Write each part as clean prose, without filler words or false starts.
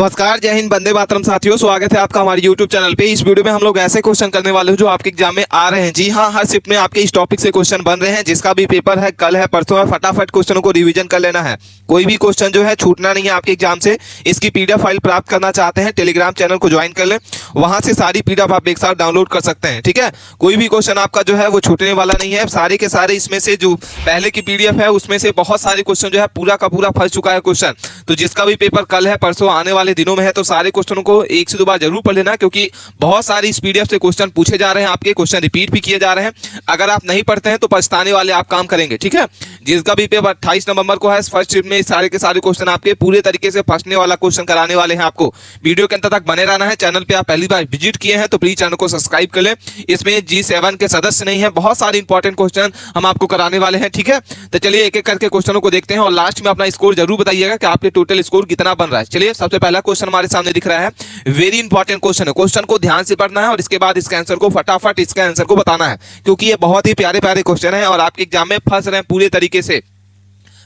नमस्कार, जय हिंद, वंदे मातरम साथियों। स्वागत है आपका हमारे YouTube चैनल पे। इस वीडियो में हम लोग ऐसे क्वेश्चन करने वाले हैं जो आपके एग्जाम में आ रहे हैं। जी हाँ, हर शिफ्ट में आपके इस टॉपिक से क्वेश्चन बन रहे हैं। जिसका भी पेपर है कल है परसों है, फटाफट क्वेश्चनों को रिवीजन कर लेना है। कोई भी क्वेश्चन जो है छूटना नहीं है आपके एग्जाम से। इसकी PDF फाइल प्राप्त करना चाहते हैं, टेलीग्राम चैनल को ज्वाइन कर लें, वहां से सारी PDF आप एक साथ डाउनलोड कर सकते हैं। ठीक है, कोई भी क्वेश्चन आपका जो है वो छूटने वाला नहीं है। सारे के सारे इसमें से जो पहले की PDF है उसमें से बहुत सारे क्वेश्चन जो है पूरा का पूरा फंस चुका है क्वेश्चन। तो जिसका भी पेपर कल है परसों आने वाले दिनों में है, तो सारे क्वेश्चनों को एक से दो बार जरूर पढ़ लेना, क्योंकि बहुत सारी इस PDF से क्वेश्चन पूछे जा रहे हैं, आपके क्वेश्चन रिपीट भी किए जा रहे हैं। अगर आप नहीं पढ़ते हैं तो पछताने वाले आप काम करेंगे। ठीक है, जिसका भी पेपर 28 नवंबर को है, फर्स्ट शिफ्ट में सारे के सारे क्वेश्चन आपके पूरे तरीके से फंसने वाला क्वेश्चन कराने वाले हैं। आपको वीडियो के अंत तक बने रहना है। चैनल पे आप पहली बार विजिट किए हैं तो प्लीज चैनल को सब्सक्राइब कर लें। इसमें G7 के सदस्य नहीं है, बहुत सारे इंपॉर्टेंट क्वेश्चन हम आपको कराने वाले हैं। ठीक है, तो चलिए एक एक करके क्वेश्चनों को देखते हैं और लास्ट में अपना स्कोर जरूर बताइएगा कि आपके टोटल स्कोर कितना बन रहा है। चलिए, सबसे पहला क्वेश्चन हमारे सामने दिख रहा है, वेरी इंपॉर्टेंट क्वेश्चन है। क्वेश्चन को ध्यान से पढ़ना है और इसके बाद इसके आंसर को फटाफट इसके आंसर को बताना है, क्योंकि ये बहुत ही प्यारे प्यारे क्वेश्चन है और आपके एग्जाम में फंस रहे हैं पूरे तरीके से।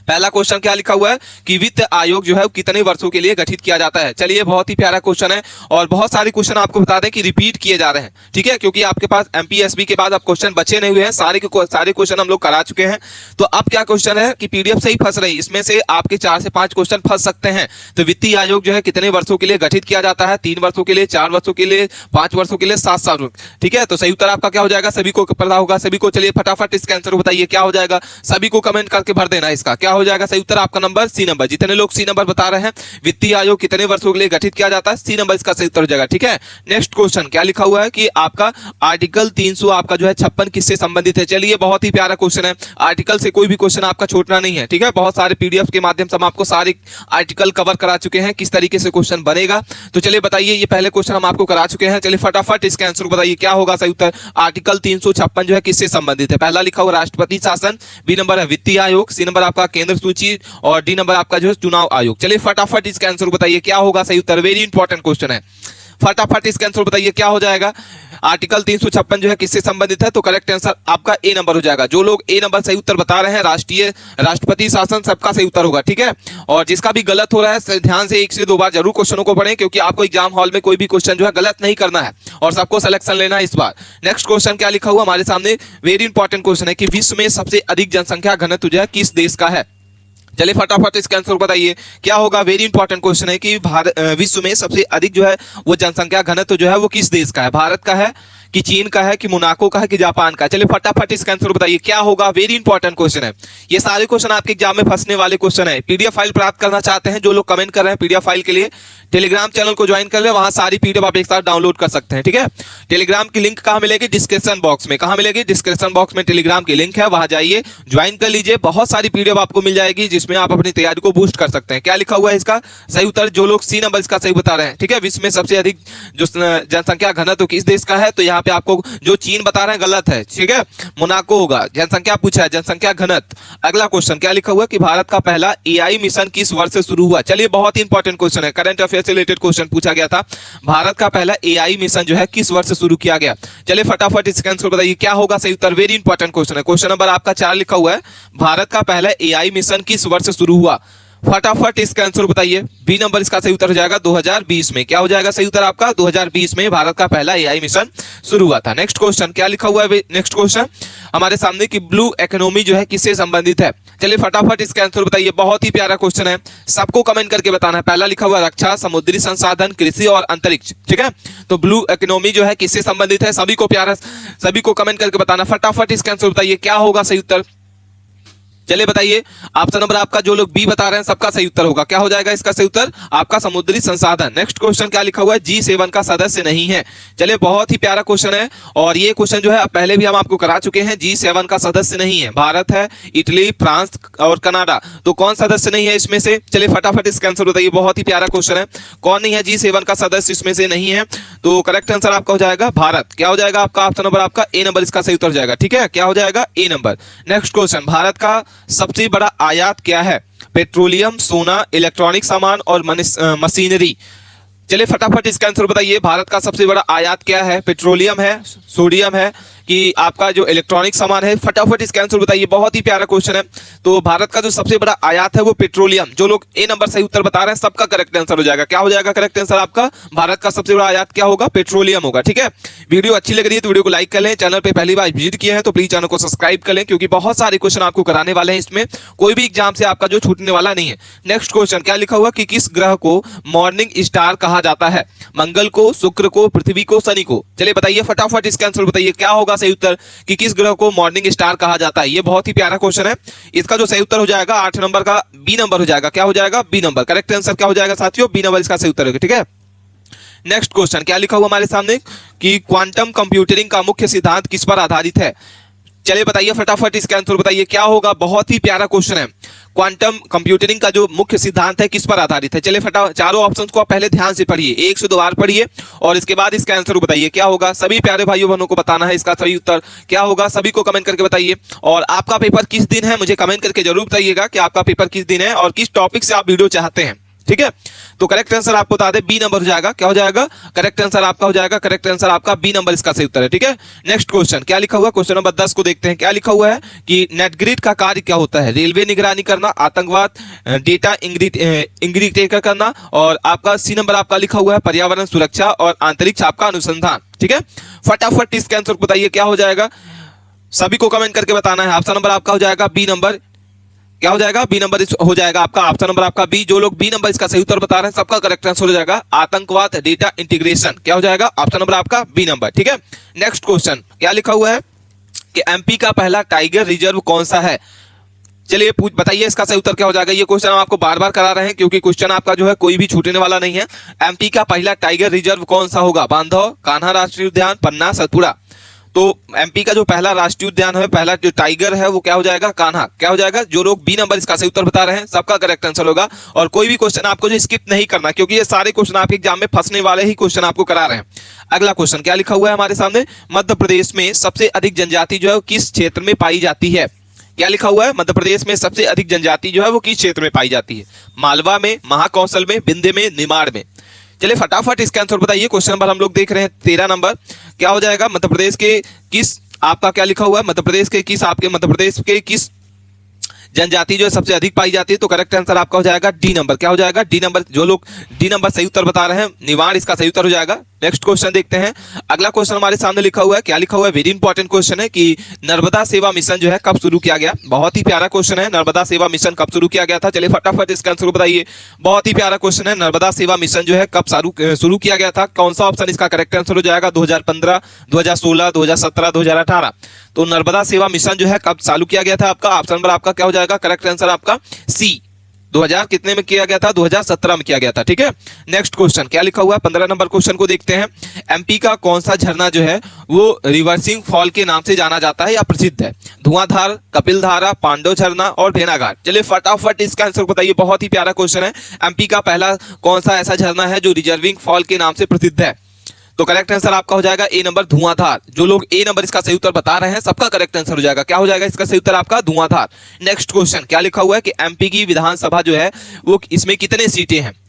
पहला क्वेश्चन क्या लिखा हुआ है कि वित्त आयोग जो है कितने वर्षों के लिए गठित किया जाता है। चलिए, बहुत ही प्यारा क्वेश्चन है और बहुत सारे क्वेश्चन आपको बता दें कि रिपीट किए जा रहे हैं। ठीक है, क्योंकि आपके पास MPSB के बाद अब क्वेश्चन बचे नहीं हुए हैं, सारे के सारे क्वेश्चन हम लोग करा चुके हैं। तो अब क्या क्वेश्चन है कि PDF से ही फंस रही, इसमें से आपके 4 से 5 क्वेश्चन फंस सकते हैं। तो वित्तीय आयोग जो है कितने वर्षों के लिए गठित किया जाता है? 3 वर्षों के लिए, 4 वर्षों के लिए, 5 वर्षों के लिए, 7 साल। ठीक है, तो सही उत्तर आपका क्या हो जाएगा? सभी को पता होगा, सभी को। चलिए फटाफट इसका आंसर बताइए क्या हो जाएगा। सभी को कमेंट करके भर देना इसका क्या हो जाएगा। सही उत्तर आपका नंबर C नंबर। जितने लोग C नंबर बता रहे हैं, वित्तीय आयोग कितने वर्षों के लिए गठित किया जाता है, C नंबर इसका सही उत्तर हो जाएगा। ठीक है, नेक्स्ट क्वेश्चन क्या लिखा हुआ है कि आपका आर्टिकल 300 आपका जो है 56 किससे संबंधित है। चलिए, बहुत ही प्यारा क्वेश्चन है। आर्टिकल से कोई भी क्वेश्चन आपका छूटना नहीं है। ठीक है, बहुत सारे PDF के माध्यम से हम आपको सारे आर्टिकल कवर करा चुके हैं, किस तरीके से क्वेश्चन बनेगा। तो चलिए बताइए, ये पहले क्वेश्चन हम आपको करा चुके हैं। चलिए फटाफट इसका आंसर बताइए क्या होगा सही उत्तर। आर्टिकल 356 जो है किससे संबंधित है? पहला लिखा हुआ राष्ट्रपति शासन, B नंबर है वित्तीय आयोग, C नंबर आपका केंद्र सूची और D नंबर आपका जो है चुनाव आयोग। चलिए फटाफट इसका आंसर बताइए क्या होगा सही उत्तर। वेरी इंपॉर्टेंट क्वेश्चन है, फटाफट इसका आंसर बताइए क्या हो जाएगा। आर्टिकल 356 जो है किससे संबंधित है? तो करेक्ट आंसर आपका A नंबर हो जाएगा। जो लोग A नंबर सही उत्तर बता रहे हैं, राष्ट्रपति शासन, सबका सही उत्तर होगा। ठीक है, और जिसका भी गलत हो रहा है ध्यान से एक से दो बार जरूर क्वेश्चनों को पढ़ें, क्योंकि आपको एग्जाम हॉल में कोई भी क्वेश्चन जो है गलत नहीं करना है और सबको सिलेक्शन लेना है इस बार। नेक्स्ट क्वेश्चन क्या लिखा हुआ हमारे सामने, वेरी इंपॉर्टेंट क्वेश्चन है कि विश्व में सबसे अधिक जनसंख्या घनत्व जो है किस देश का है। चलिए फटाफट इसका आंसर बताइए क्या होगा। वेरी इंपॉर्टेंट क्वेश्चन है कि विश्व में सबसे अधिक जो है वो जनसंख्या घनत्व जो है वो किस देश का है? भारत का है कि चीन का है कि मोनाको का है कि जापान का? चलिए फटाफट इसका आंसर बताइए क्या होगा। वेरी इंपॉर्टेंट क्वेश्चन है। ये सारे क्वेश्चन आपके एग्जाम में फंसने वाले क्वेश्चन है। PDF फाइल प्राप्त करना चाहते हैं जो लोग कमेंट कर रहे हैं, PDF फाइल के लिए टेलीग्राम चैनल को ज्वाइन कर ले, वहां सारी PDF आप एक साथ डाउनलोड कर सकते हैं। ठीक है, टेलीग्राम की लिंक कहां मिलेगी? डिस्क्रिप्शन बॉक्स में। कहां मिलेगी? डिस्क्रिप्शन बॉक्स में टेलीग्राम की लिंक है, वहां जाइए, ज्वाइन कर लीजिए। बहुत सारी PDF आपको मिल जाएगी जिसमें आप अपनी तैयारी को बूस्ट कर सकते हैं। क्या लिखा हुआ है इसका सही उत्तर? जो लोग C नंबर इसका सही बता रहे हैं। ठीक है, विश्व में सबसे अधिक जो जनसंख्या घनत्व किस देश का है, तो यहाँ पे आपको जो चीन बता रहे हैं गलत है। ठीक है, मोनाको होगा। जनसंख्या पूछा है, जनसंख्या घनत्व। अगला क्वेश्चन क्या लिखा हुआ कि भारत का पहला AI मिशन किस वर्ष से शुरू हुआ। चलिए, बहुत ही इंपॉर्टेंट क्वेश्चन है, करंट अफेयर से रिलेटेड क्वेश्चन पूछा गया था। भारत का पहला AI मिशन जो है किस वर्ष से शुरू किया गया। चलिए फटाफट इसका आंसर बताइए क्या होगा सही उत्तर। वेरी इंपॉर्टेंट क्वेश्चन है। क्वेश्चन नंबर आपका 4 लिखा हुआ है, भारत का पहला AI मिशन किस वर्ष से शुरू हुआ। फटाफट इसका आंसर बताइए। B नंबर इसका सही उत्तर हो जाएगा 2020 में। क्या हो जाएगा सही उत्तर आपका? 2020 में भारत का पहला AI मिशन शुरू हुआ था। नेक्स्ट क्वेश्चन क्या लिखा हुआ है? नेक्स्ट क्वेश्चन हमारे सामने कि ब्लू इकोनॉमी जो है किससे संबंधित है। चलिए फटाफट इसका आंसर बताइए। बहुत ही प्यारा क्वेश्चन है, सबको कमेंट करके बताना है। पहला लिखा हुआ रक्षा, समुद्री संसाधन, कृषि और अंतरिक्ष। ठीक है, तो ब्लू इकोनॉमी जो है किससे संबंधित है? सभी को प्यारा, सभी को कमेंट करके बताना। फटाफट इसका आंसर बताइए क्या होगा सही उत्तर। चलिए बताइए, ऑप्शन नंबर आपका जो लोग B बता रहे हैं सबका सही उत्तर होगा। क्या हो जाएगा इसका सही उत्तर? आपका समुद्री संसाधन। नेक्स्ट क्वेश्चन क्या लिखा हुआ है? G7 का सदस्य नहीं है। चलिए, बहुत ही प्यारा क्वेश्चन है और ये क्वेश्चन जो है पहले भी हम आपको करा चुके हैं। G7 का सदस्य नहीं है, भारत है, इटली, फ्रांस और कनाडा। तो कौन सदस्य नहीं है इसमें से? चलिए फटाफट इसका आंसर बताइए। बहुत ही प्यारा क्वेश्चन है, कौन नहीं है G7 का सदस्य इसमें से नहीं है? तो करेक्ट आंसर आपका हो जाएगा भारत। क्या हो जाएगा आपका? ऑप्शन नंबर आपका A नंबर इसका सही उत्तर जाएगा। ठीक है, क्या हो जाएगा? A number. Next question, Bharat का सबसे बड़ा आयात क्या है? पेट्रोलियम, सोना, इलेक्ट्रॉनिक सामान और मशीनरी। चलिए फटाफट इसका आंसर बताइए। भारत का सबसे बड़ा आयात क्या है? पेट्रोलियम है, सोडियम है, कि आपका जो इलेक्ट्रॉनिक सामान है, फटाफट इसका आंसर बताइए। बहुत ही प्यारा क्वेश्चन है। तो भारत का जो सबसे बड़ा आयात है वो पेट्रोलियम। जो लोग ए नंबर सही उत्तर बता रहे हैं सबका करेक्ट आंसर हो जाएगा। क्या हो जाएगा करेक्ट आंसर आपका? भारत का सबसे बड़ा आयात क्या होगा? पेट्रोलियम होगा। ठीक है, वीडियो अच्छी लग रही है तो वीडियो को लाइक कर लें। चैनल पे पहली बार विजिट किए हैं तो प्लीज चैनल को सब्सक्राइब कर लें, क्योंकि बहुत सारे क्वेश्चन आपको कराने वाले हैं। इसमें कोई भी एग्जाम से आपका जो छूटने वाला नहीं है। नेक्स्ट क्वेश्चन क्या लिखा हुआ कि किस ग्रह को मॉर्निंग स्टार कहा जाता है? मंगल को, शुक्र को, पृथ्वी को, शनि को? चलिए बताइए फटाफट इसका आंसर बताइए। क्या होगा सही उत्तर कि किस ग्रह को मॉर्निंग स्टार कहा जाता है? ये बहुत ही प्यारा क्वेश्चन है। इसका जो सही उत्तर हो जाएगा 8 नंबर का बी नंबर हो जाएगा। क्या हो जाएगा? B number. करेक्ट आंसर क्या हो जाएगा साथियों? बी नंबर इसका सही उत्तर होगा। ठीक है, नेक्स्ट क्वेश्चन क्या लिखा हुआ हमारे सामने कि क्वांटम कंप्यूटिंग का मुख्य सिद्धांत किस पर आधारित है? चलिए बताइए फटाफट इसका आंसर बताइए। क्या होगा? बहुत ही प्यारा क्वेश्चन है। क्वांटम कंप्यूटिंग का जो मुख्य सिद्धांत है किस पर आधारित है? चलिए चारों ऑप्शंस को आप पहले ध्यान से पढ़िए, एक से दो बार पढ़िए और इसके बाद इसका आंसर बताइए। क्या होगा? सभी प्यारे भाइयों बहनों को बताना है इसका सही उत्तर क्या होगा। सभी को कमेंट करके बताइए। और आपका पेपर किस दिन है मुझे कमेंट करके जरूर बताइएगा कि आपका पेपर किस दिन है और किस टॉपिक से आप वीडियो चाहते हैं। ठीक है, तो करेक्ट आंसर आपको बता दें बी नंबर हो जाएगा। क्या हो जाएगा? करेक्ट आंसर आपका हो जाएगा। करेक्ट आंसर आपका बी नंबर इसका सही उत्तर है। ठीक है, नेक्स्ट क्वेश्चन क्या लिखा हुआ? क्वेश्चन नंबर 10 को देखते हैं। क्या लिखा हुआ है कि नेटग्रिड का कार्य क्या होता है? रेलवे निगरानी करना, आतंकवाद, डेटा इंग्रीटेकर करना, और आपका सी नंबर आपका लिखा हुआ है पर्यावरण सुरक्षा और अंतरिक्ष आपका अनुसंधान। ठीक है, फटाफट इसका आंसर बताइए। क्या हो जाएगा? सभी को कमेंट करके बताना है। ऑप्शन नंबर आपका हो जाएगा बी नंबर। क्या हो जाएगा? बी नंबर हो जाएगा आपका। ऑप्शन नंबर आपका बी। जो लोग बी नंबर इसका सही उत्तर बता रहे हैं सबका करेक्ट आंसर हो जाएगा आतंकवाद, डेटा इंटीग्रेशन। क्या हो जाएगा? ऑप्शन नंबर आपका बी नंबर। ठीक है, नेक्स्ट क्वेश्चन क्या लिखा हुआ है कि एमपी का पहला टाइगर रिजर्व कौन सा है? चलिए बताइए इसका सही उत्तर क्या हो जाएगा। ये क्वेश्चन हम आपको बार बार करा रहे हैं क्योंकि क्वेश्चन आपका जो है कोई भी छूटने वाला नहीं है। एमपी का पहला टाइगर रिजर्व कौन सा होगा? बांधव, कान्हा राष्ट्रीय उद्यान, पन्ना, सतपुड़ा? तो एमपी का जो पहला राष्ट्रीय उद्यान है, पहला जो टाइगर है वो क्या हो जाएगा? कान्हा। क्या हो जाएगा? जो लोग बी नंबर इसका सही उत्तर बता रहे हैं सबका करेक्ट आंसर होगा। और कोई भी क्वेश्चन आपको जो स्किप नहीं करना, क्योंकि ये सारे क्वेश्चन आपके एग्जाम में फंसने वाले ही क्वेश्चन आपको करा रहे हैं। अगला क्वेश्चन क्या लिखा हुआ है हमारे सामने? मध्य प्रदेश में सबसे अधिक जनजाति जो है किस क्षेत्र में पाई जाती है? क्या लिखा हुआ है? मध्य प्रदेश में सबसे अधिक जनजाति जो है वो किस क्षेत्र में पाई जाती है? मालवा में, महाकौशल में, विंध्य में, निमाड़ में? चलिए फटाफट इसका आंसर बताइए। क्वेश्चन नंबर हम लोग देख रहे हैं 13 नंबर। क्या हो जाएगा? मध्य प्रदेश के किस आपका क्या लिखा हुआ है? मध्य प्रदेश के किस आपके मध्य प्रदेश के किस जनजाति जो है सबसे अधिक पाई जाती है? तो करेक्ट आंसर आपका हो जाएगा डी नंबर। क्या हो जाएगा? D number. जो लोग डी नंबर सही उत्तर बता रहे हैं निवाड़ इसका सही उत्तर हो जाएगा। नेक्स्ट क्वेश्चन देखते हैं। अगला क्वेश्चन हमारे सामने लिखा हुआ है। क्या लिखा हुआ है? वेरी इंपॉर्टेंट क्वेश्चन है कि नर्मदा सेवा मिशन जो है कब शुरू किया गया? बहुत ही प्यारा क्वेश्चन है। नर्मदा सेवा मिशन कब शुरू किया गया था? चलिए फटाफट इसका आंसर बताइए। बहुत ही प्यारा क्वेश्चन है। नर्मदा सेवा मिशन जो है कब शुरू किया गया था? कौन सा ऑप्शन इसका करेक्ट आंसर हो जाएगा? 2015, 2016, 2017, 2018? तो नर्मदा सेवा मिशन जो है कब चालू किया गया था आपका? ऑप्शन नंबर आपका क्या हो जाएगा? करेक्ट आंसर आपका सी। 2000 कितने में किया गया था? 2017 में किया गया था। ठीक है, नेक्स्ट क्वेश्चन क्या लिखा हुआ है? 15 नंबर क्वेश्चन को देखते हैं। एमपी का कौन सा झरना जो है वो रिवर्सिंग फॉल के नाम से जाना जाता है या प्रसिद्ध है? धुआंधार, कपिल धारा, पांडव झरना और भेनाघाट? चलिए फटाफट इसका आंसर बताइए। बहुत ही प्यारा क्वेश्चन है। एमपी का पहला कौन सा ऐसा झरना है जो रिजर्विंग फॉल के नाम से प्रसिद्ध है? तो करेक्ट आंसर आपका हो जाएगा ए नंबर, धुआंधार। जो लोग ए नंबर इसका सही उत्तर बता रहे हैं सबका करेक्ट आंसर हो जाएगा। क्या हो जाएगा इसका सही उत्तर आपका? धुआंधार। नेक्स्ट क्वेश्चन क्या लिखा हुआ है कि एमपी की विधानसभा जो है वो इसमें कितने सीटें हैं?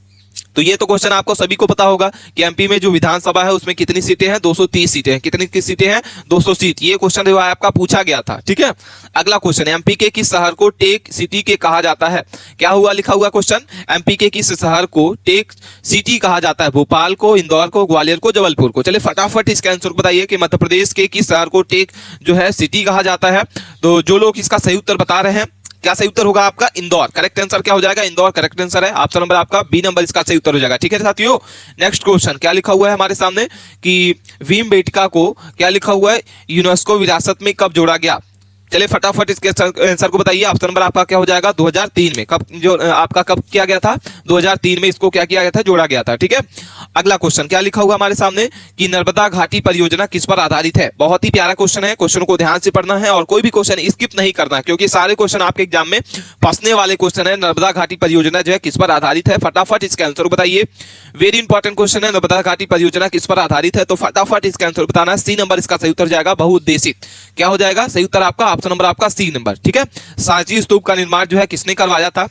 तो ये तो क्वेश्चन आपको सभी को पता होगा कि एमपी में जो विधानसभा है उसमें कितनी सीटें हैं? 230 सीटें हैं। कितनी की सीटें हैं? 200 सीट। ये क्वेश्चन आपका पूछा गया था। ठीक है, अगला क्वेश्चन, एमपी के किस शहर को टेक सिटी के कहा जाता है? क्या हुआ लिखा हुआ क्वेश्चन? एमपी के किस शहर को टेक सिटी कहा जाता है? भोपाल को, इंदौर को, ग्वालियर को, जबलपुर को? चलिए फटाफट इसका आंसर बताइए कि मध्य प्रदेश के किस शहर को टेक जो है सिटी कहा जाता है? तो जो लोग इसका सही उत्तर बता रहे हैं, क्या सही उत्तर होगा आपका? इंदौर। करेक्ट आंसर क्या हो जाएगा? इंदौर करेक्ट आंसर है। ऑप्शन नंबर आपका बी नंबर इसका सही उत्तर हो जाएगा। ठीक है साथियों, नेक्स्ट क्वेश्चन क्या लिखा हुआ है हमारे सामने कि भीमबेटका को क्या लिखा हुआ है यूनेस्को विरासत में कब जोड़ा गया? चलिए फटाफट इसके आंसर को बताइए। ऑप्शन नंबर आपका क्या हो जाएगा? 2003 में। कब जो आपका कब किया गया था? 2003 में इसको क्या किया गया था? जोड़ा गया था। ठीक है, अगला क्वेश्चन क्या लिखा हुआ हमारे सामने कि नर्मदा घाटी परियोजना किस पर आधारित है? बहुत ही प्यारा क्वेश्चन है। क्वेश्चन को ध्यान से पढ़ना है और कोई भी क्वेश्चन स्किप नहीं करना, क्योंकि सारे क्वेश्चन आपके एग्जाम में फंसने वाले क्वेश्चन है। नर्मदा घाटी परियोजना जो है किस पर आधारित है? फटाफट इसके आंसर बताइए। वेरी इंपॉर्टेंट क्वेश्चन है। नर्मदा घाटी परियोजना किस पर आधारित है? तो फटाफट इसका आंसर बताना। सी नंबर इसका सही उत्तर जाएगा, बहुउद्देशित। क्या हो जाएगा सही उत्तर आपका? ऑप्शन नंबर आपका सी नंबर। ठीक है, सांची स्तूप का निर्माण जो है किसने करवाया था?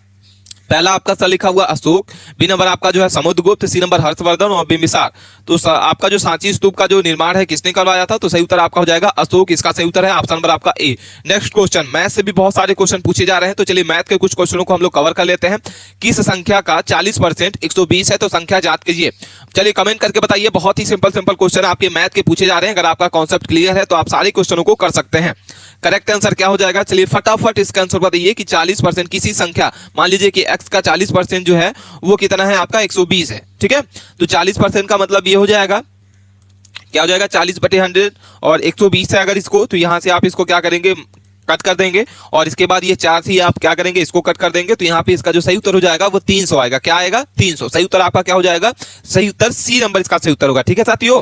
पहला आपका सा लिखा हुआ अशोक, बी नंबर आपका जो है समुद्रगुप्त, सी नंबर हर्षवर्धन और बिंबिसार। तो आपका जो सांची स्तूप का जो निर्माण है किसने करवाया था? तो सही उत्तर आपका हो जाएगा अशोक। इसका सही उत्तर है ऑप्शन नंबर आपका ए। नेक्स्ट क्वेश्चन, मैथ से भी बहुत सारे क्वेश्चन पूछे जा रहे हैं, तो चलिए मैथ के कुछ क्वेश्चनों को हम लोग कवर कर लेते हैं। किस संख्या का 40% 120 है? तो संख्या याद कीजिए। चलिए कमेंट करके बताइए। बहुत ही सिंपल सिंपल आपके मैथ के पूछे जा रहे हैं। अगर आपका कॉन्सेप्ट क्लियर है तो आप सारे क्वेश्चनों को कर सकते हैं। करेक्ट आंसर क्या हो जाएगा? चलिए फटाफट इसका आंसर बताइए कि 40% किसी संख्या, मान लीजिए कि x का 40% जो है वो कितना है आपका? 120 है। ठीक है, तो 40% का मतलब ये हो जाएगा, क्या हो जाएगा? 40/100 और 120 है अगर इसको, तो यहां से आप इसको क्या करेंगे? कट कर देंगे और इसके बाद ये 4 से आप क्या करेंगे? इसको कट कर देंगे। तो यहाँ पे इसका जो सही उत्तर हो जाएगा वो 300 आएगा। क्या आएगा? 300। सही उत्तर आपका क्या हो जाएगा? सही उत्तर सी नंबर इसका सही उत्तर होगा। ठीक है साथियों,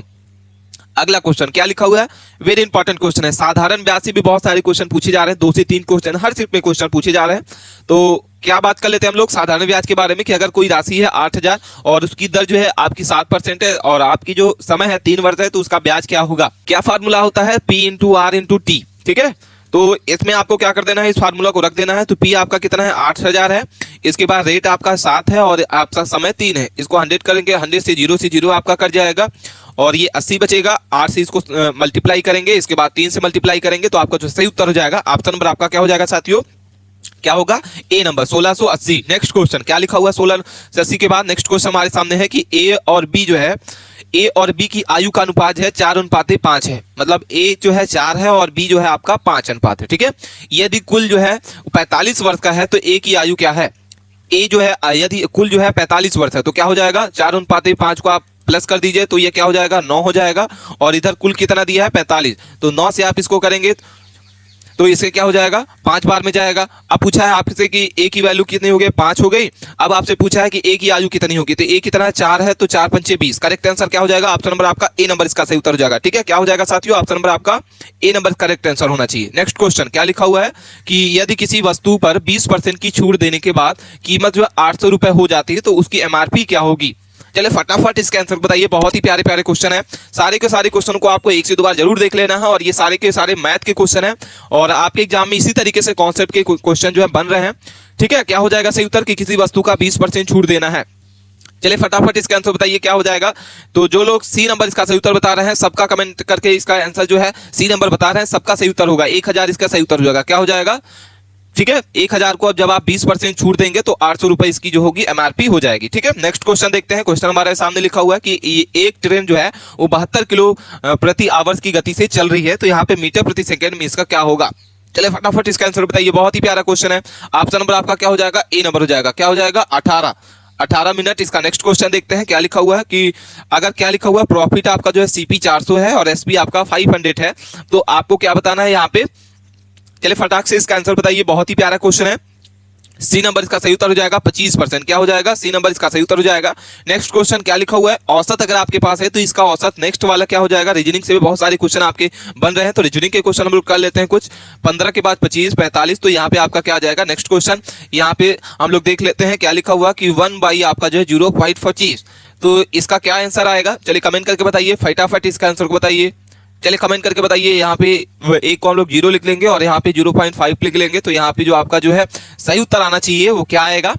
अगला क्वेश्चन क्या लिखा हुआ है? वेरी इंपॉर्टेंट क्वेश्चन है। साधारण ब्याज से भी बहुत सारे क्वेश्चन पूछे जा रहे हैं। 2 से 3 क्वेश्चन हर शिफ्ट में क्वेश्चन पूछे जा रहे हैं। तो क्या बात कर लेते हैं हम लोग साधारण ब्याज के बारे में कि अगर कोई राशि है 8000 और उसकी दर जो है आपकी 7% है और आपकी जो समय है 3 वर्ष है, तो उसका ब्याज क्या होगा? क्या फार्मूला होता है? P × R × T। ठीक है, तो इसमें आपको क्या कर देना है? इस फार्मूला को रख देना है। तो P आपका कितना है? 8000 है। इसके बाद रेट आपका 7 है और आपका समय 3 है। इसको 100 करेंगे, 100 से 0 आपका कट जाएगा और ये 80 बचेगा। 8 से इसको मल्टीप्लाई करेंगे, इसके बाद 3 से मल्टीप्लाई करेंगे, तो आपका जो सही उत्तर हो जाएगा ऑप्शन नंबर आपका क्या हो जाएगा साथियों? क्या होगा? ए नंबर 1680। नेक्स्ट क्वेश्चन क्या लिखा हुआ है? 1680 के बाद नेक्स्ट क्वेश्चन हमारे सामने है कि ए और बी जो है, ए और बी की आयु का अनुपात है 4:5 है। मतलब ए जो है 4 है और बी जो है आपका 5 अनुपात है। ठीक है, यदि कुल जो है 45 वर्ष का है तो ए की आयु क्या है? ए जो है यदि कुल जो है 45 वर्ष है तो क्या हो जाएगा? 4:5 को आप प्लस कर दीजिए तो ये क्या हो जाएगा? 9 हो जाएगा। और इधर कुल कितना दिया है? 45, तो 9 से आप इसको करेंगे तो इससे क्या हो जाएगा? 5 बार में जाएगा। अब पूछा है आपसे कि ए की वैल्यू कितनी हो गई? 5 हो गई। अब आपसे पूछा है कि ए की आयु कितनी होगी, तो ए कितना है? 4 है, तो 4 × 5 = 20। करेक्ट आंसर क्या हो जाएगा? ऑप्शन नंबर आपका ए नंबर इसका सही उत्तर हो जाएगा। ठीक है, क्या हो जाएगा साथियों? ऑप्शन नंबर आपका ए नंबर करेक्ट आंसर होना चाहिए। नेक्स्ट क्वेश्चन क्या लिखा हुआ है कि यदि किसी वस्तु पर 20% की छूट देने के बाद कीमत जो 800 रुपए हो जाती है तो उसकी एमआरपी क्या होगी? चलिए फटाफट इसका आंसर बताइए। बहुत ही प्यारे प्यारे क्वेश्चन है। सारे के सारे क्वेश्चन को आपको 1 से 2 बार जरूर देख लेना है और ये सारे के सारे मैथ के क्वेश्चन है और आपके एग्जाम में इसी तरीके से कॉन्सेप्ट के क्वेश्चन जो है बन रहे हैं। ठीक है, क्या हो जाएगा सही उत्तर? कि किसी वस्तु का 20% छूट देना है। चलिए फटाफट इसका आंसर बताइए क्या हो जाएगा। तो जो लोग सी नंबर इसका सही उत्तर बता रहे हैं सबका कमेंट करके इसका आंसर जो है सी नंबर बता रहे हैं सबका सही उत्तर होगा। 1000 इसका सही उत्तर हो जाएगा। क्या हो जाएगा? ठीक है, 1000 को अब जब आप 20% छूट देंगे तो 800 रुपए इसकी जो होगी एमआरपी हो जाएगी। ठीक है, नेक्स्ट क्वेश्चन देखते हैं। क्वेश्चन हमारे सामने लिखा हुआ है कि एक ट्रेन जो है वो 72 किलो प्रति आवर्स की गति से चल रही है, तो यहाँ पे मीटर प्रति सेकंड में इसका क्या होगा? चलिए फटाफट इसका आंसर बताइए। बहुत ही प्यारा क्वेश्चन है। ऑप्शन नंबर आपका क्या हो जाएगा? ए नंबर हो जाएगा। क्या हो जाएगा? 18 मिनट। इसका नेक्स्ट क्वेश्चन देखते हैं क्या लिखा हुआ है कि अगर क्या लिखा हुआ है प्रॉफिट आपका जो है CP 400 है और SP आपका 500 है, तो आपको क्या बताना है यहाँ पे? चलिए फटाक से इसका आंसर बताइए। बहुत ही प्यारा क्वेश्चन है। सी नंबर इसका सही उत्तर हो जाएगा 25%। क्या हो जाएगा? सी नंबर इसका सही उत्तर हो जाएगा। नेक्स्ट क्वेश्चन क्या लिखा हुआ है? औसत अगर आपके पास है तो इसका औसत नेक्स्ट वाला क्या हो जाएगा? रीजनिंग से भी बहुत सारे क्वेश्चन आपके बन रहे हैं, तो रीजनिंग के क्वेश्चन हम लोग कर लेते हैं कुछ। 15 के बाद 25, 45, तो यहाँ पे आपका क्या आ जाएगा? नेक्स्ट क्वेश्चन यहाँ पे हम लोग देख लेते हैं क्या लिखा हुआ कि 1/, आपका जो है 0.25, तो इसका क्या आंसर आएगा? चलिए कमेंट करके बताइए, फटाफट इसका आंसर को बताइए। चलिए कमेंट करके बताइए। यहाँ पे एक को हम लोग 0 लिख लेंगे और यहाँ पे 0.5 लिख लेंगे, तो यहाँ पे जो आपका जो है सही उत्तर आना चाहिए वो क्या आएगा?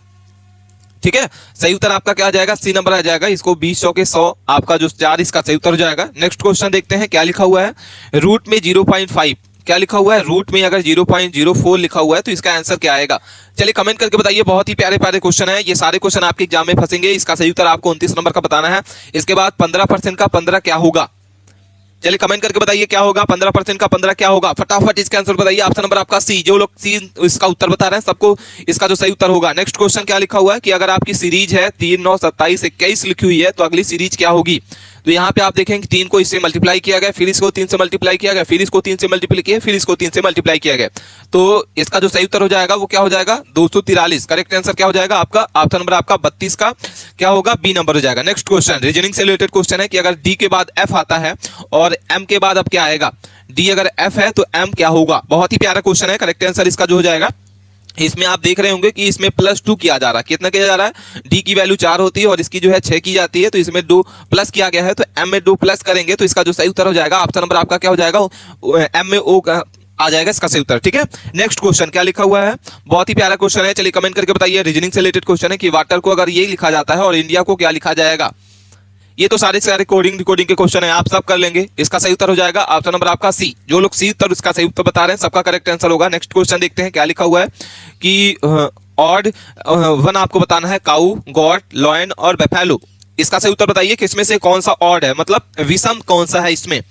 ठीक है, सही उत्तर आपका क्या आ जाएगा? सी नंबर आ जाएगा। इसको 20 100 के 100 आपका जो 4 इसका सही उत्तर हो जाएगा। नेक्स्ट क्वेश्चन देखते हैं क्या लिखा हुआ है। रूट में 0.5 क्या लिखा हुआ है? रूट में अगर 0.04 लिखा हुआ है तो इसका आंसर क्या आएगा? चलिए कमेंट करके बताइए। बहुत ही प्यारे प्यारे क्वेश्चन है। ये सारे क्वेश्चन आपके एग्जाम में फंसेंगे। इसका सही उत्तर आपको 29 नंबर का बताना है। इसके बाद 15% का 15 क्या होगा? चलिए कमेंट करके बताइए क्या होगा? 15% का 15 क्या होगा? फटाफट इसका आंसर बताइए। ऑप्शन नंबर आपका सी। जो लोग सी इसका उत्तर बता रहे हैं सबको इसका जो सही उत्तर होगा। नेक्स्ट क्वेश्चन क्या लिखा हुआ है कि अगर आपकी सीरीज है 3, 9, 27, 21 लिखी हुई है तो अगली सीरीज क्या होगी? तो यहाँ पे आप देखेंगे 3 को इससे मल्टीप्लाई किया गया, फिर इसको 3 से मल्टीप्लाई किया गया, फिर इसको 3 से मल्टीप्लाई किया, फिर इसको 3 से मल्टीप्लाई किया गया, तो इसका जो सही उत्तर हो जाएगा वो क्या हो जाएगा? 243। करेक्ट आंसर क्या हो जाएगा आपका? ऑप्शन नंबर आपका 32 का क्या होगा? बी नंबर हो जाएगा। नेक्स्ट क्वेश्चन रीजनिंग से रिलेटेड क्वेश्चन है कि अगर डी के बाद एफ आता है और एम के बाद अब क्या आएगा? डी अगर एफ है तो एम क्या होगा? बहुत ही प्यारा क्वेश्चन है। करेक्ट आंसर इसका जो हो जाएगा, इसमें आप देख रहे होंगे कि इसमें +2 किया जा रहा है। कितना किया जा रहा है? डी की वैल्यू 4 होती है और इसकी जो है 6 की जाती है, तो इसमें 2 प्लस किया गया है, तो एम में 2 प्लस करेंगे तो इसका जो सही उत्तर हो जाएगा ऑप्शन नंबर आपका क्या हो जाएगा? एम में ओ का आ जाएगा इसका सही उत्तर। ठीक है, नेक्स्ट क्वेश्चन क्या लिखा हुआ है? बहुत ही प्यारा क्वेश्चन है। चलिए कमेंट करके बताइए। रीजनिंग से रिलेटेड क्वेश्चन है कि वाटर को अगर ये लिखा जाता है और इंडिया को क्या लिखा जाएगा? ये तो सारे सारे कोडिंग रिकॉर्डिंग के क्वेश्चन है, आप सब कर लेंगे। इसका सही उत्तर हो जाएगा ऑप्शन नंबर आपका सी। जो लोग सी उत्तर उसका सही उत्तर बता रहे हैं सबका करेक्ट आंसर होगा। नेक्स्ट क्वेश्चन देखते हैं क्या लिखा हुआ है कि ऑड वन आपको बताना है, काऊ, गॉट, लॉयन और बफेलो। इसका सही उत्तर बताइए कि इसमें से कौन सा ऑड है, मतलब विषम कौन सा है इसमें।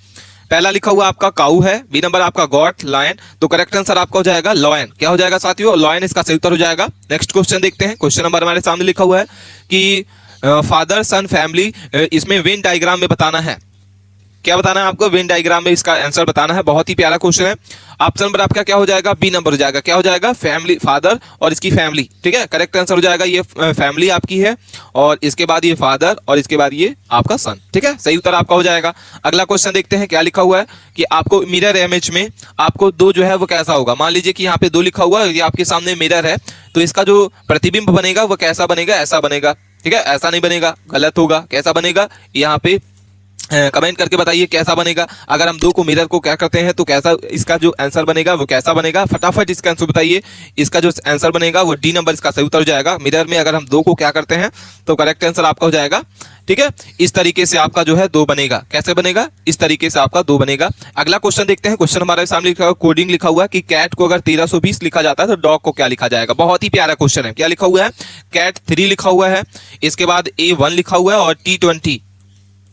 पहला लिखा हुआ आपका काऊ है, बी नंबर आपका गॉट, लायन, तो करेक्ट आंसर आपका हो जाएगा लॉयन। क्या हो जाएगा साथियों, लॉयन इसका सही उत्तर हो जाएगा। नेक्स्ट क्वेश्चन देखते हैं। क्वेश्चन नंबर हमारे सामने लिखा हुआ है कि फादर सन फैमिली, इसमें वेन डायग्राम में बताना है। क्या बताना है आपको, वेन डायग्राम में इसका आंसर बताना है। बहुत ही प्यारा क्वेश्चन है। ऑप्शन नंबर आपका क्या हो जाएगा, बी नंबर हो जाएगा। क्या हो जाएगा, फैमिली, फादर और इसकी फैमिली। ठीक है, करेक्ट आंसर हो जाएगा ये फैमिली आपकी है और इसके बाद ये फादर और इसके बाद ये आपका सन। ठीक है, सही उत्तर आपका हो जाएगा। अगला क्वेश्चन देखते हैं क्या लिखा हुआ है कि आपको मिरर इमेज में आपको दो जो है वो कैसा होगा। मान लीजिए कि यहाँ पे दो लिखा हुआ है, ये आपके सामने मिरर है, तो इसका जो प्रतिबिंब बनेगा वो कैसा बनेगा, ऐसा बनेगा। ठीक है, ऐसा नहीं बनेगा, गलत होगा। कैसा बनेगा, यहाँ पे कमेंट करके बताइए कैसा बनेगा। अगर हम दो को मिरर को क्या करते हैं तो कैसा इसका जो आंसर बनेगा वो कैसा बनेगा, फटाफट इसका आंसर बताइए। इसका जो आंसर बनेगा वो डी नंबर इसका सही उत्तर हो जाएगा। मिरर में अगर हम दो को क्या करते हैं तो करेक्ट आंसर आपका हो जाएगा। ठीक है, इस तरीके से आपका जो है दो बनेगा। कैसे बनेगा, इस तरीके से आपका दो बनेगा। अगला क्वेश्चन देखते हैं। क्वेश्चन हमारे सामने लिखा हुआ कोडिंग लिखा हुआ है कि कैट को अगर 1320 लिखा जाता है तो डॉग को क्या लिखा जाएगा। बहुत ही प्यारा क्वेश्चन है। क्या लिखा हुआ है, कैट 3 लिखा हुआ है, इसके बाद A1 लिखा हुआ है और T20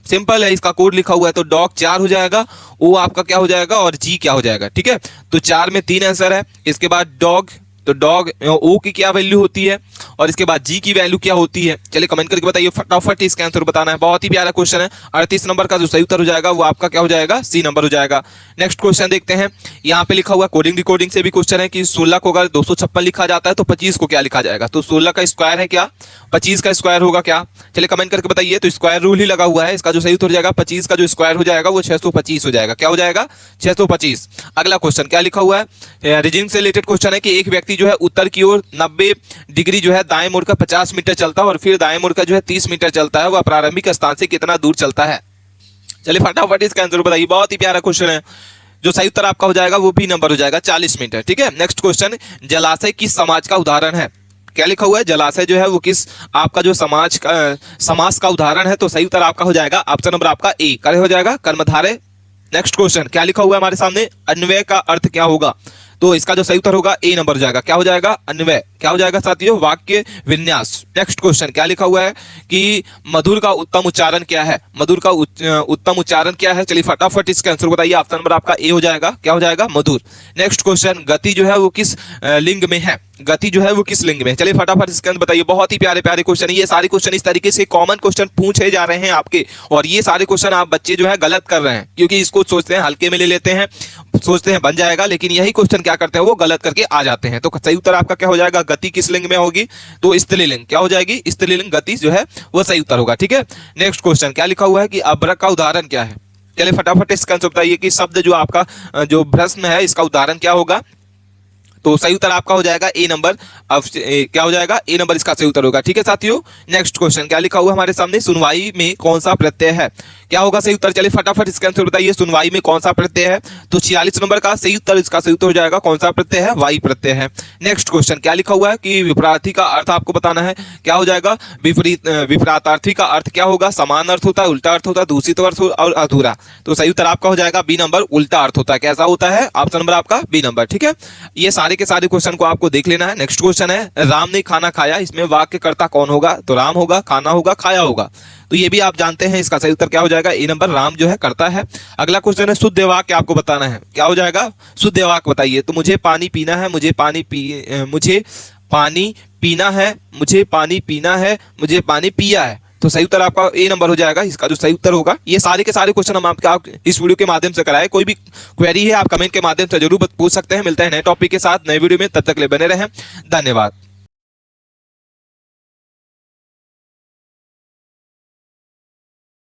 सिंपल है, इसका कोड लिखा हुआ है। तो डॉग 4 हो जाएगा, ओ आपका क्या हो जाएगा और जी क्या हो जाएगा। ठीक है, तो 4 में 3 आंसर है। इसके बाद डॉग, तो डॉग ओ की क्या वैल्यू होती है और इसके बाद जी की वैल्यू क्या होती है। चलिए कमेंट करके बताइए, फटाफट इसका आंसर बताना है। बहुत ही प्यारा क्वेश्चन है। 38 नंबर का जो सही उत्तर हो जाएगा वो आपका क्या हो जाएगा, सी नंबर हो जाएगा। नेक्स्ट क्वेश्चन देखते हैं। यहाँ पे लिखा हुआ कोडिंग रिकॉर्डिंग से भी क्वेश्चन है कि 16 को अगर 256 लिखा जाता है तो 25 को क्या लिखा जाएगा। तो 16 का स्क्वायर है क्या, 25 का स्क्वायर होगा क्या। चलिए कमेंट करके बताइए। तो स्क्वायर रूल ही लगा हुआ है, इसका जो सही उत्तर हो जाएगा 25 का जो स्क्वायर हो जाएगा वो 625 हो जाएगा। क्या हो जाएगा, 625। अगला क्वेश्चन क्या लिखा हुआ है, रीजनिंग से रिलेटेड क्वेश्चन है कि एक व्यक्ति जो है उत्तर की ओर 90 डिग्री जो है दाएं मुड़कर 50 मीटर चलता है और फिर दाएं मुड़कर जो है 30 मीटर चलता है, वह प्रारंभिक स्थान से कितना दूर चलता है। चलिए फटाफट इसका आंसर बताइए। बहुत ही प्यारा क्वेश्चन है। जो सही उत्तर आपका हो जाएगा वो भी नंबर हो जाएगा, 40 मीटर। ठीक है, नेक्स्ट क्वेश्चन, जलाशय किस समाज का उदाहरण है। क्या लिखा हुआ है, जलाशय जो है वो किस आपका जो समास का उदाहरण है। तो सही उत्तर आपका हो जाएगा ऑप्शन नंबर आपका ए, क्या हो जाएगा, कर्मधारय। नेक्स्ट क्वेश्चन क्या लिखा हुआ है हमारे सामने, अन्वय का अर्थ क्या होगा। तो इसका जो सही उत्तर होगा ए नंबर हो जाएगा। क्या हो जाएगा, अन्वय। क्या हो जाएगा साथियों, वाक्य विन्यास। नेक्स्ट क्वेश्चन क्या लिखा हुआ है कि मधुर का उत्तम उच्चारण क्या है। मधुर का उत्तम उच्चारण क्या है। चलिए फटाफट इसका आंसर बताइए। ऑप्शन नंबर आपका ए हो जाएगा। क्या हो जाएगा, मधुर। नेक्स्ट क्वेश्चन, गति जो है वो किस लिंग में है। गति जो है वो किस लिंग में है। चलिए फटाफट इसके अंदर बताइए। बहुत ही प्यारे प्यारे क्वेश्चन है। ये सारे क्वेश्चन इस तरीके से कॉमन क्वेश्चन पूछे जा रहे हैं आपके, और ये सारे क्वेश्चन आप बच्चे जो है गलत कर रहे हैं, क्योंकि इसको सोचते हैं हल्के में ले लेते हैं, सोचते हैं बन जाएगा, लेकिन यही क्वेश्चन क्या करते हैं वो गलत करके आ जाते हैं। तो सही उत्तर आपका क्या हो जाएगा, गति किस लिंग में होगी। तो स्त्रीलिंग। क्या हो जाएगी, स्त्रीलिंग गति जो है वो सही उत्तर होगा। ठीक है, नेक्स्ट क्वेश्चन क्या लिखा हुआ है कि अभ्रक का उदाहरण क्या है। चलिए फटाफट इसका आंसर बताइए कि शब्द जो आपका जो भ्रष्ट है इसका उदाहरण क्या होगा। तो सही उत्तर आपका हो जाएगा ए नंबर। अब क्या हो जाएगा, ए नंबर इसका सही उत्तर होगा। ठीक है साथियों, नेक्स्ट क्वेश्चन क्या लिखा हुआ हमारे सामने, सुनवाई में कौन सा प्रत्यय है। क्या होगा सही उत्तर। चलिए फटाफट इसका आंसर बताइए, सुनवाई में कौन सा प्रत्यय है। तो 46 नंबर का सही उत्तर, इसका सही उत्तर हो जाएगा कौन सा प्रत्यय है, वाई प्रत्यय है। नेक्स्ट क्वेश्चन क्या लिखा हुआ है कि विपरीतार्थी का अर्थ आपको बताना है। क्या हो जाएगा, विपरीतार्थी का अर्थ क्या होगा, समान अर्थ होता है, उल्टा अर्थ होता है, दूषित अर्थ और अधूरा। तो सही उत्तर आपका हो जाएगा बी नंबर, उल्टा अर्थ होता है। कैसा होता है, ऑप्शन नंबर आपका बी नंबर। ठीक है, ये सारे के सारे क्वेश्चन को आपको देख लेना है। नेक्स्ट क्वेश्चन है, राम ने खाना खाया, इसमें वाक्यकर्ता कौन होगा। तो राम होगा, खाना होगा, खाया होगा। तो ये भी आप जानते हैं, इसका सही उत्तर क्या हो जाएगा, ए नंबर, राम जो है करता है। अगला क्वेश्चन है, शुद्ध वाक्य आपको बताना है। क्या हो जाएगा, शुद्ध वाक्य बताइए। तो मुझे पानी पीना है, मुझे पानी पीना है, मुझे पानी पीना है, मुझे पानी पिया है। तो सही उत्तर आपका ए नंबर हो जाएगा, इसका जो सही उत्तर होगा। ये सारे के सारे क्वेश्चन हम आप इस वीडियो के माध्यम से कराए। कोई भी क्वेरी है आप कमेंट के माध्यम से जरूर पूछ सकते हैं। मिलते हैं नए टॉपिक के साथ नए वीडियो में, तब तक ले बने रहें। धन्यवाद।